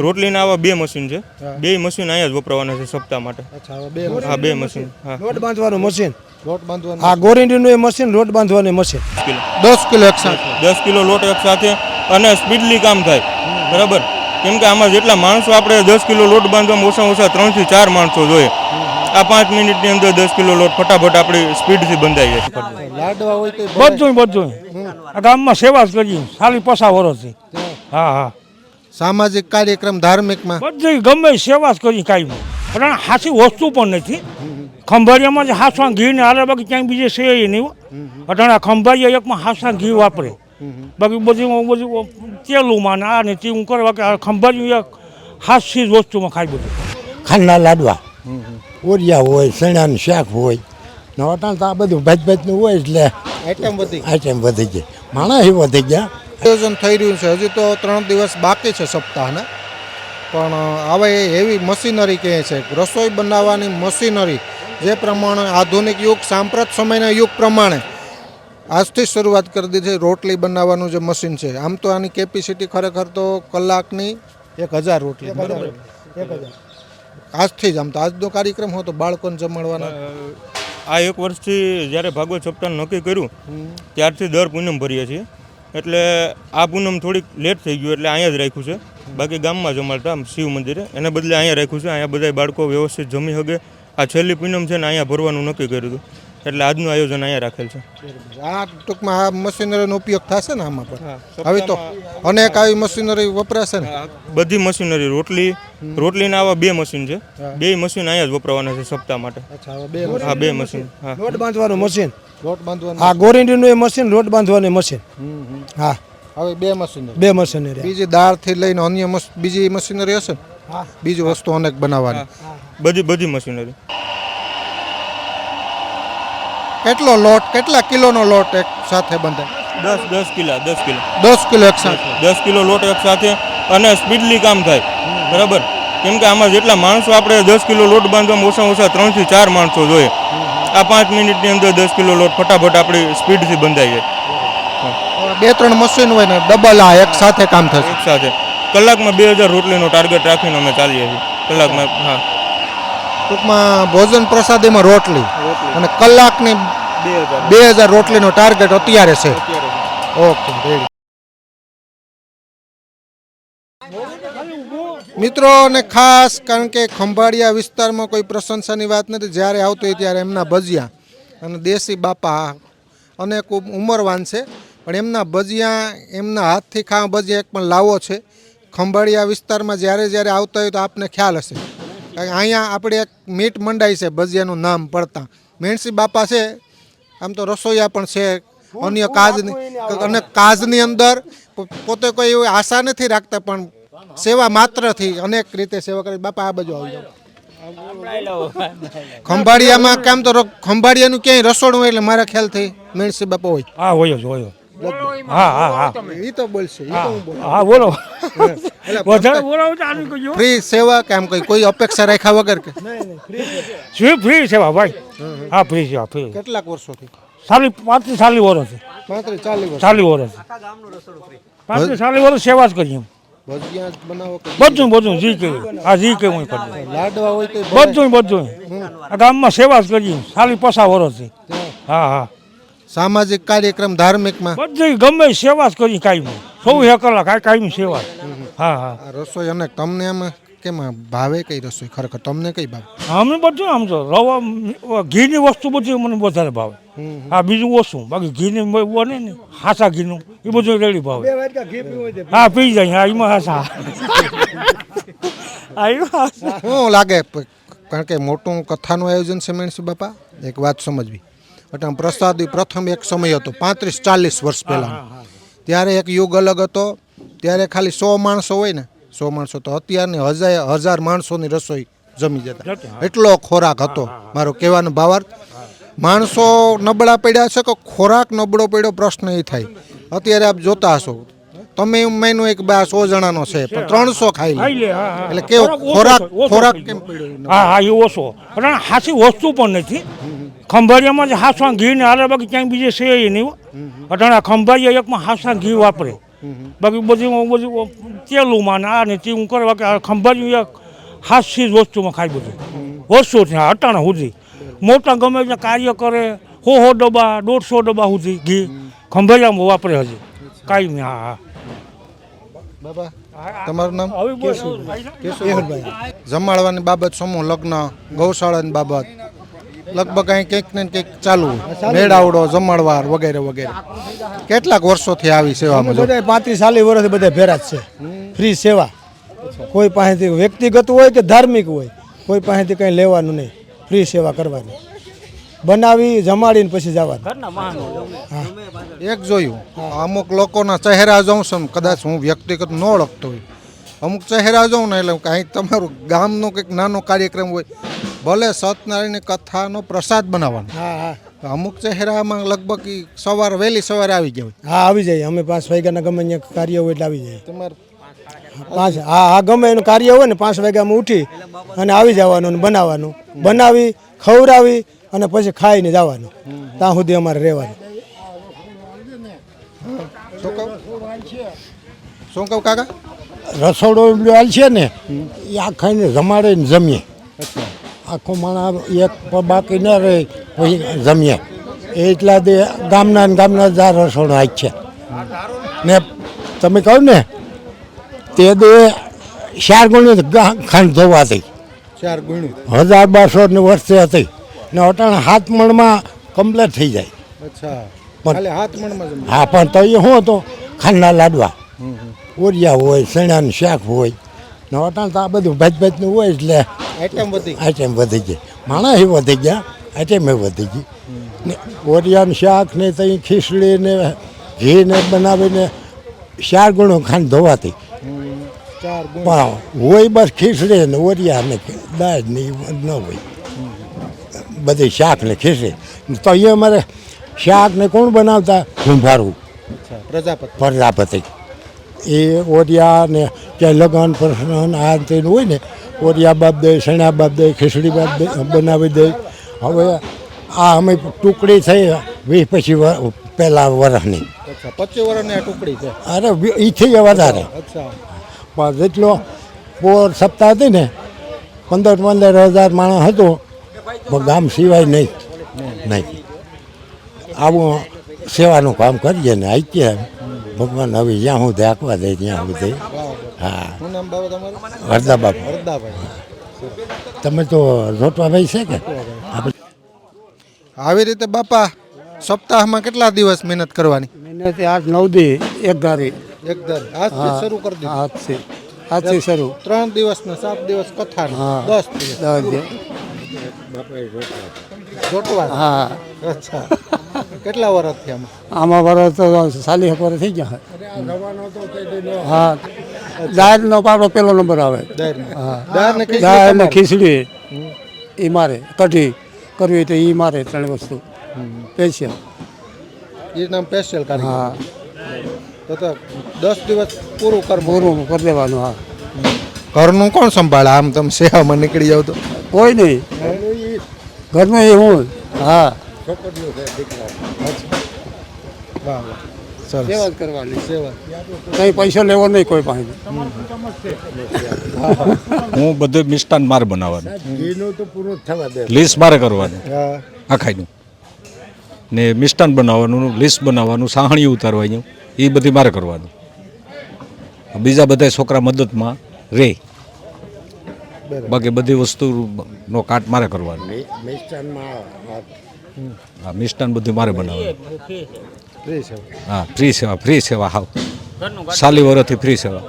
રોટલીના આવા 2 મશીન છે, 2 મશીન અહીંયા જ વપરાવાના છે સપ્તાહ માટે. હા 2 મશીન. હા લોટ બાંધવાનું મશીન, હા ગોરિંડીનું એ મશીન, લોટ બાંધવાનું મશીન. 10 કિલો એક સાથે, 10 કિલો લોટ એક સાથે અને સ્પીડલી કામ થાય. બરાબર, કેમ કે આમાં જેટલા માણસો આપણે 10 કિલો લોટ બાંધવામાં ઓછામાં ઓછા 3 થી 4 માણસો જોઈએ. આ 5 મિનિટની અંદર 10 કિલો લોટ ફટાફટ આપણી સ્પીડથી બંધાઈ જાય. લાડવા હોય તો બધું આ ગામમાં સેવા જ કરીએ સાલી 50 વર્ષથી. હા સામાજિક કાર્યક્રમ ધાર્મિકમાં બધી ગમે સેવા જ કરી કાંઈ પણ હાસી વસ્તુ પણ નથી. ખંભાળિયામાં જ હાસવા ઘી ને હારે, બાકી ક્યાંય બીજે છે નહીં. અટાણા ખંભાળિયા એકમાં હાસવા ઘી વાપરે, બાકી બધું તેલુંમાં ને આ ને તેવું કરે. બાકી ખંભાળિયું એક હાસી જ વસ્તુમાં ખાય બધું. ખાંડના લાડવા, ઓરિયા હોય, ચણાનું શાક હોય, ને અટાણ તો આ બધું ભાજનું હોય એટલે આઈટમ વધી ગઈ, માણસ એ વધી ગયા. આયોજન થઈ રહ્યું છે. હજી તો 3 દિવસ બાકી છે સપ્તાહના, પણ હવે એવી મશીનરી કહે છે, રસોઈ બનાવવાની મશીનરી જે પ્રમાણે આધુનિક યુગ, સાંપ્રત સમયના યુગ પ્રમાણે આજથી શરૂઆત કરી દીધી. રોટલી બનાવવાનું જે મશીન છે, આમ તો આની કેપેસિટી ખરેખર તો કલાકની 1000 રોટલી, બરાબર 1000. આજથી જ આમ તો આજનો કાર્યક્રમ હોય તો બાળકોને જમાડવાના. આ 1 વર્ષથી જ્યારે ભાગવત સપ્તાહ નક્કી કર્યું ત્યારથી દર પૂનમ ભરીએ છીએ. એટલે આ પૂનમ થોડીક લેટ થઈ ગયું એટલે અહીંયા જ રાખ્યું છે. બાકી ગામમાં જમાડતા શિવ મંદિરે, એને બદલે અહીંયા રાખ્યું છે. અહીંયા બધા બાળકો વ્યવસ્થિત જમી શકે. આ છેલ્લી પૂનમ છે ને અહીંયા ભરવાનું નક્કી કર્યું હતું, એટલે આજનું આયોજન અહીંયા રાખેલ છે. આ ટૂંકમાં આ મશીનરીનો ઉપયોગ થશે ને આમાં પણ? હવે તો અનેક આવી મશીનરી વપરાશે ને. બધી મશીનરી, રોટલીના આવા 2 મશીન છે, 2 મશીન અહીંયા જ વપરાવાના છે સપ્તાહ માટે. હા 2 મશીન. હા લોટ બાંધવાનું મશીન, લોટ બાંધવાનું, હા ગોરિંડીનું એ મશીન, લોટ બાંધવાનું મશીન. હા હવે 2 મશીનરી, 2 મશીનરી. બીજી દાળથી લઈને અન્ય બીજી મશીનરી હશે ને? બીજી વસ્તુ અનેક બનાવવાની. બધી મશીનરી. કેટલો લોટ, કેટલા કિલોનો લોટ એક સાથે બંધાય? 10 કિલો 10 કિલો એક સાથે, 10 કિલો લોટ એક સાથે અને સ્પીડલી કામ થાય. બરાબર, કેમ કે આમાં જેટલા માણસો આપણે 10 કિલો લોટ બાંધવામાં ઓછામાં ઓછા 3 થી 4 માણસો જોઈએ. આ 5 મિનિટની અંદર 10 કિલો લોટ ફટાફટ આપણી સ્પીડથી બંધાઈ જાય. 2-3 મશીન હોય ને ડબલ આ એક સાથે કામ થશે. એક સાથે કલાકમાં 2000 રોટલીનો ટાર્ગેટ રાખીને અમે ચાલીએ છીએ કલાકમાં. હા ટૂંકમાં ભોજન પ્રસાદીમાં રોટલી અને કલાકની 2000 રોટલીનો ટાર્ગેટ અત્યારે છે. Okay ready. મિત્રો, અને ખાસ કારણ કે ખંભાળિયા વિસ્તારમાં કોઈ પ્રશંસાની વાત નથી. જ્યારે આવતો હોય ત્યારે એમના ભજીયા અને દેશી બાપા અનેક ઉંમરવાન છે, પણ એમના ભજીયા, એમના હાથથી ખાવા ભજીયા એક પણ લાવો છે. ખંભાળિયા વિસ્તારમાં જ્યારે આવતા હોય તો આપને ખ્યાલ હશે. અહીંયા આપણે એક મીટ મંડાઈ છે ભજીયાનું નામ પડતા. મેણસી બાપા છે, આમ તો રસોઈયા પણ છે અન્ય કાજની, અને કાજની અંદર પોતે કોઈ એવી આશા નથી રાખતા, પણ સેવા માત્રથી અનેક રીતે સેવા કરે. બાપા આ બાજુ આવી જાઓ. ખંભાળિયામાં કેમ તો ખંભાળિયાનું ક્યાંય રસોડું હોય એટલે મારા ખ્યાલથી મેણસી બાપા હોય. હા હોય જ હોય. હા એ તો બોલશે, હા બોલો. વધારે બોલાવો તો આનું કહેજો. ફ્રી સેવા કેમ કોઈ અપેક્ષા રાખ્યા વગર કે ફ્રી સેવા ભાઈ? હા ફ્રી સેવા, ફ્રી. કેટલાક વર્ષોથી? 35-40 વર્ષથી. 40 વર્ષ. 35-40 વર્ષ સેવા જ કરીએ. ભજીયા બનાવો બધું જી કે હા જી કે હું કરી. લાડવા હોય તો બધું આ ગામમાં સેવા જ કરીએ 50 વર્ષથી. હા સામાજિક કાર્યક્રમ ધાર્મિકમાં બધી ગમે સેવા જ કરી કાયમી. 24 કલાક કાયમી સેવા. હા રસોઈ. અને તમને એમાં કેમાં ભાવે કઈ રસોઈ ખરેખર તમને કઈ ભાવે? અમને બધું આમ તો રવા ઘીની વસ્તુ બધી મને વધારે ભાવે. હા બીજું ઓછું, બાકી ઘીની બને ને હાસા ઘીનું એ બધું રેડી ભાવે. હા પી જાય. હા એમાં હાસા. શું લાગે, કારણ કે મોટું કથાનું આયોજન છે મેણસી બાપા, એક વાત સમજવી. એટલે પ્રસાદી પ્રથમ એક સમય હતો 35-40 વર્ષ પહેલાં, ત્યારે એક યુગ અલગ હતો. ત્યારે ખાલી 100 માણસો હોય ને, 100 માણસો તો અત્યારની 1000 માણસોની રસોઈ જમી જતા. એટલો ખોરાક હતો. મારો કહેવાનો ભાવાર્થ, માણસો નબળા પડ્યા છે કે ખોરાક નબળો પડ્યો પ્રશ્ન એ થાય. અત્યારે આપ જોતા હશો, તમે એમ માનો એક 100 જણાનો છે પણ 300 ખાઈ લે. એટલે કેવો ખોરાક કેમ પડ્યો? હા એ ઓછો, પણ હાસી વસ્તુ પણ નથી. ખંભાળિયામાં જ હાસવા ઘી ને હારે, બાકી ક્યાંય બીજે છે નહીં. અટાણા ખંભાળિયા એકમાં હાસવા ઘી વાપરે, બાકી બધું તેલુંમાં ને આ ને તે કરવા કે ખંભાળિયું એક હાસ્ય જ વસ્તુમાં ખાય બધું વર્ષો છે અટાણા સુધી મોટા ગમે તે કાર્ય કરે 100 ડબ્બા 150 ડબ્બા સુધી ઘી ખંભાળિયામાં વાપરે હજી કાંઈ નહીં. હા બાબા તમારું નામ હવે કેશુભાઈ. જમાડવાની બાબત, સમૂહ લગ્ન, ગૌશાળાની બાબત લગભગ અહીં કંઈક ને કંઈક ચાલુ મેળાવડો, જમાડવાર વગેરે વગેરે. કેટલાક વર્ષોથી આવી સેવામાં છો? બધા 35-40 વર્ષથી બધા ભેરા જ છે. ફ્રી સેવા, કોઈ પાસેથી વ્યક્તિગત હોય કે ધાર્મિક હોય, કોઈ પાસેથી કંઈ લેવાનું નહીં, ફ્રી સેવા કરવાની, બનાવી જમાડીને પછી જવાનું. એક જોયું અમુક લોકોના ચહેરા જોઉં છું, કદાચ હું વ્યક્તિગત ન ઓળખતો હોય, અમુક ચહેરા જોઉં ને એટલે કાંઈક તમારું ગામનો કંઈક નાનો કાર્યક્રમ હોય, ભલે સત્યનારાયણની કથાનો પ્રસાદ બનાવવાનો, હા હા અમુક ચહેરામાં લગભગ ઈ સવારે વહેલી સવારે આવી ગયા હોય. હા આવી જાય. અમે 5 વાગ્યાના ગમે અહીંયા કાર્ય હોય એટલે આવી જાય. તમારે 5 હા ગમે એનું કાર્ય હોય ને 5 વાગ્યામાં ઉઠી અને આવી જવાનું અને બનાવવાનું, બનાવી ખવડાવી અને પછી ખાઈને જવાનું. ત્યાં સુધી અમારે રહેવાનું. શું કહું કાકા? રસોડો હાલ છે ને એ આખાને જમાડે ને જમીએ. આખો માણસ એક બાકી ન રહે પછી જમીએ. એટલા દે ગામના ને ગામના જ આ રસોડો આજ છે ને. તમે કહો ને તે દે 4 ગણી ખાંડ ધોવાતી 4 ગુણ્યું. 1200 ની વર્ષે હતી ને અટાણે 7 મણમાં કમ્પ્લીટ થઈ જાય. અચ્છા, પણ- ખાલી હાથ મણમાં જમે. હા પણ તો એ શું હતો, ખાંડના લાડવા, ઓરિયા હોય, સણાનું શાક હોય ને અટાણે તો આ બધું ભાજનું હોય એટલે આઈટમ બધી આઈટમ વધી ગઈ. માણસ એ વધી ગયા, આઈટમ એ વધી ગઈ ને ઓરિયાનું શાક ને ત્યાં ખીચડી ને ઘી ને બનાવીને 4 ગણો ખાંડ ધોવાતી. 4 ગુણ. પણ હોય બસ ખીચડી ને ઓરિયા ને દાળ ને એ ન હોય, બધી શાક ને ખીચડી. તો અહીંયા અમારે શાક ને કોણ બનાવતા? કુંભારું, અચ્છા, પ્રજાપતિ. પ્રજાપતિ. એ ઓરિયા ને ક્યાંય લગ્ન પ્રસંગ આ તેનું હોય ને, ઓરિયા બાપ દે, સણા બાપ દે, ખીચડી બાપ દે બનાવી દે. હવે આ અમે ટુકડી થઈ 20-25 પહેલા વર્ષની. અચ્છા, 25 વર્ષની આ ટુકડી છે. અરે એથી વધારે અચ્છા, પણ જેટલો પોર સપ્તાહ હતી ને 15,000 માણસ હતો, પણ ગામ સિવાય નહીં. આવું સેવાનું કામ કરીએ ને આવીએ ભગવાન. હવે જ્યાં હું આંકવા દે ત્યાં સુધી. હા, શું નામ બાબા તમારું? વરદા બાપુ. હરદાભાઈ. તમે તો રોટવાભાઈ છે કે? આપણે આવી રીતે બાપા સપ્તાહમાં કેટલા દિવસ મહેનત કરવાની? મહિનાથી 8-9 દી એક ધારી. એક દર આજથી શરૂ કરી દીધું. આજથી શરૂ. 3 દિવસ ને 7 દિવસ કથાની, હા. 10 દિવસ જોટવા. હા અચ્છા, કેટલા વર્ષથી આમાં આમાં? વરસ તો 40 વર્ષ થઈ ગયા. હા દાળનો પાપડો પહેલો નંબર આવે. હા દાળ ને ખીચડી દાળ ને તમારી? ખીચડી એ મારે, કઢી કરવી તો એ મારે, 3 વસ્તુ સ્પેશિયલ. એ નામ સ્પેશિયલ કાઢી. હા તો 10 દિવસ પૂરું કરવું. પૂરું કરી દેવાનું. હા ઘરનું કોણ સંભાળે? આમ તમે સેવામાં નીકળી જાવ તો કોઈ નહીં, ઘરમાં એ હું. હા વાહ વાહ, સરસ. સેવા જ કરવાની, સેવા. કંઈ પૈસા લેવો નહીં કોઈ પાસે. હું બધું મિષ્ટાન મારે બનાવવાનું, ઘીનું તો પૂરું જ થવા દે. લીસ મારે કરવાનું હા, આખાઈનું, ને મિષ્ટાન બનાવવાનું, લીસ બનાવવાનું, સાહણી ઉતારવાનું, એ બધી મારે કરવાનું. બીજા બધા છોકરા મદદમાં રહે, બાકી બધી વસ્તુનો કાટ મારે કરવાનો. મિષ્ટાનમાં હા, મિષ્ટાન બધું મારે બનાવવાનું. ફ્રી છે. હા, ફ્રી સેવા, ફ્રી સેવા. હાવ 40 વર્ષથી ફ્રી સેવા.